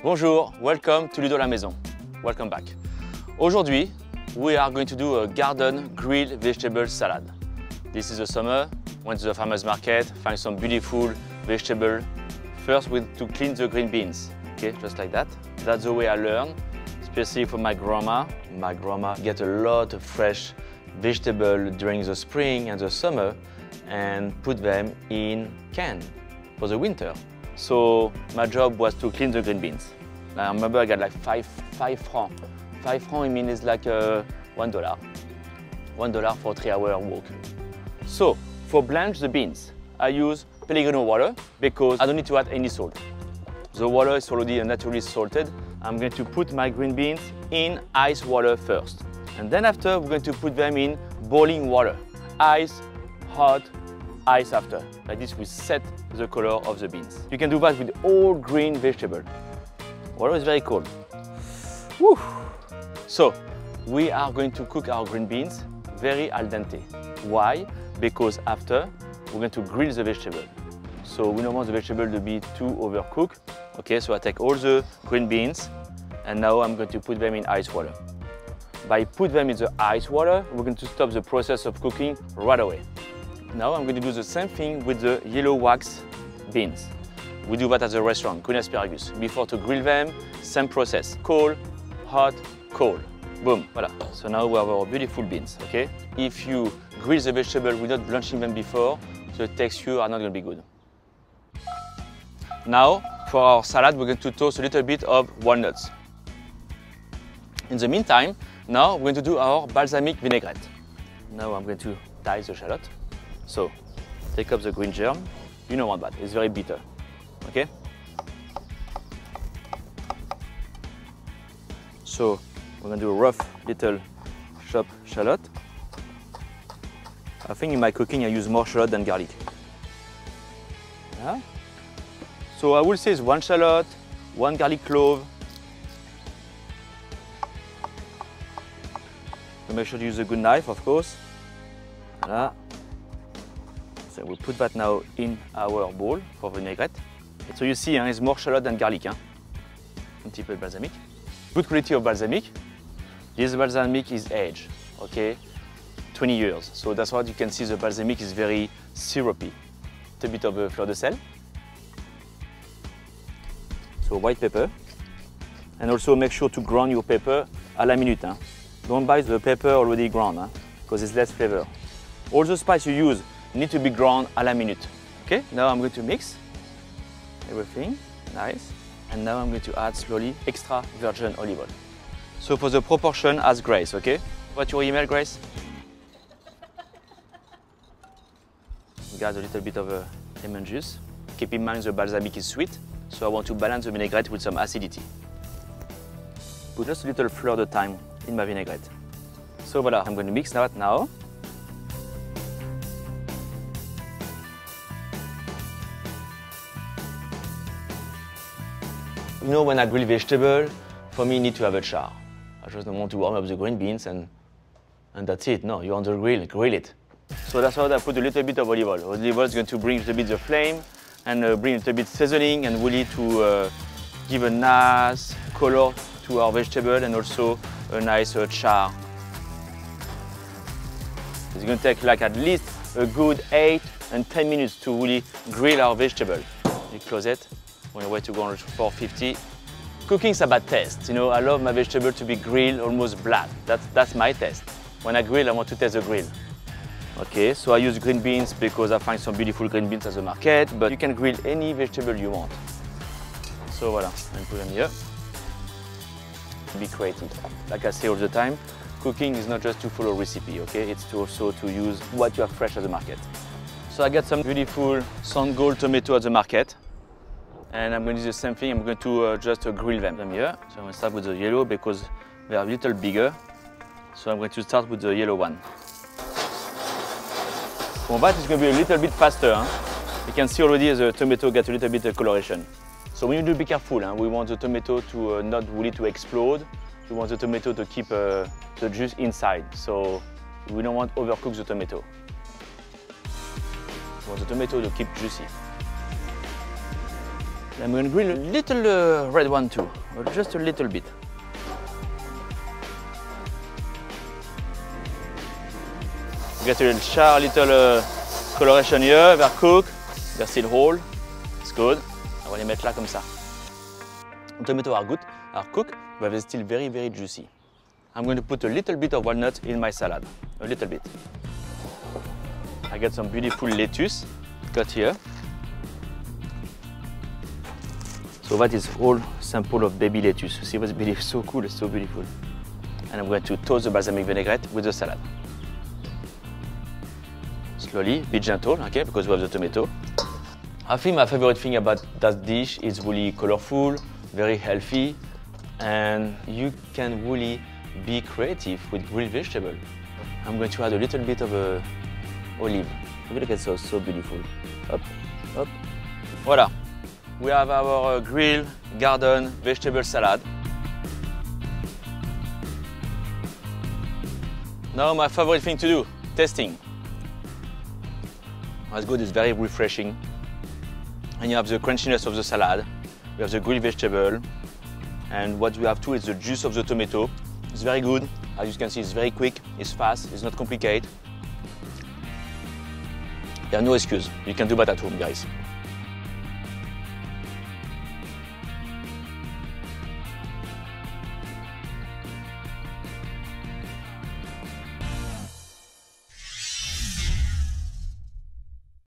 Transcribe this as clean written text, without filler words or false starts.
Bonjour, welcome to Ludo La Maison. Welcome back. Aujourd'hui, we are going to do a garden grilled vegetable salad. This is the summer, went to the farmer's market, find some beautiful vegetable. First, we need to clean the green beans, okay, just like that. That's the way I learned, especially from my grandma. My grandma get a lot of fresh vegetable during the spring and the summer and put them in can for the winter. So my job was to clean the green beans. I remember I got like 5 francs. 5 francs, I mean, is like $1. $1 for a 3-hour walk. So for blanch the beans, I use Pellegrino water because I don't need to add any salt. The water is already naturally salted. I'm going to put my green beans in ice water first. And then after, we're going to put them in boiling water. Ice, hot, ice after. Like this, we set the color of the beans. You can do that with all green vegetable. Water is very cold. Woo. So, we are going to cook our green beans very al dente. Why? Because after, we're going to grill the vegetable. So we don't want the vegetable to be too overcooked. Okay, so I take all the green beans and now I'm going to put them in ice water. By put them in the ice water, we're going to stop the process of cooking right away. Now I'm going to do the same thing with the yellow wax beans. We do that at the restaurant, green asparagus. Before to grill them, same process. Cold, hot, cold. Boom, voila. So now we have our beautiful beans, okay? If you grill the vegetable without blanching them before, the texture are not going to be good. Now, for our salad, we're going to toast a little bit of walnuts. In the meantime, now we're going to do our balsamic vinaigrette. Now I'm going to dice the shallot. So, take up the green germ. You don't want that, it's very bitter, okay? So, we're going to do a rough little chopped shallot. I think in my cooking I use more shallot than garlic. Yeah. So I will say it's 1 shallot, 1 garlic clove. So make sure to use a good knife, of course. Voilà. So we'll put that now in our bowl for vinaigrette. So you see, it's more shallot than garlic. Un petit peu de balsamic. Good quality of balsamic. This balsamic is aged, okay? 20 years. So that's why you can see the balsamic is very syrupy. A bit of fleur de sel. So white pepper. And also make sure to ground your pepper à la minute. Hein? Don't buy the pepper already ground, because it's less flavor. All the spice you use need to be ground à la minute. Okay, now I'm going to mix everything, nice. And now I'm going to add slowly extra virgin olive oil. So for the proportion, ask Grace, okay? What's your email, Grace? We got a little bit of lemon juice. Keep in mind the balsamic is sweet, so I want to balance the vinaigrette with some acidity. Put just a little fleur de thyme in my vinaigrette. So voila, I'm going to mix that now. You know, when I grill vegetable, for me, you need to have a char. I just don't want to warm up the green beans and that's it. No, you're on the grill it. So that's why I put a little bit of olive oil. Olive oil is going to bring a little bit the flame and bring a little bit seasoning and really to give a nice color to our vegetable and also a nice char. It's going to take like at least a good 8 and 10 minutes to really grill our vegetable. You close it, on your way to go on 450. Cooking's about taste. You know, I love my vegetable to be grilled almost black. That's my taste. When I grill, I want to taste the grill. Okay, so I use green beans because I find some beautiful green beans at the market, but you can grill any vegetable you want. So voila, and put them here. Be creative. Like I say all the time, cooking is not just to follow a recipe, okay? It's also to use what you have fresh at the market. So I got some beautiful Sangold tomato at the market. And I'm going to do the same thing. I'm going to just grill them here. So I'm going to start with the yellow because they are a little bigger. So I'm going to start with the yellow one. For that, it's going to be a little bit faster. You can see already the tomato get a little bit of coloration. So when you do, be careful. We want the tomato to not really to explode. We want the tomato to keep the juice inside. So we don't want to overcook the tomato. We want the tomato to keep juicy. I'm going to grill a little red one too, or just a little bit. Get a little coloration here, they're cooked, they're still whole, it's good. On va les mettre là comme ça. The tomatoes are good, are cooked, but they're still very, very juicy. I'm going to put a little bit of walnut in my salad, a little bit. I got some beautiful lettuce cut here. So that is all sample of baby lettuce. See what's beautiful, so cool, it's so beautiful. And I'm going to toast the balsamic vinaigrette with the salad. Slowly, be gentle, okay, because we have the tomato. I think my favorite thing about that dish is really colorful, very healthy, and you can really be creative with grilled vegetable. I'm going to add a little bit of olive. Look at it, so beautiful. Up, up. Voila. We have our grilled garden vegetable salad. Now my favorite thing to do, tasting. As good, it's very refreshing. And you have the crunchiness of the salad. We have the grilled vegetable. And what we have too is the juice of the tomato. It's very good. As you can see, it's very quick, it's fast, it's not complicated. There are no excuses. You can do that at home, guys.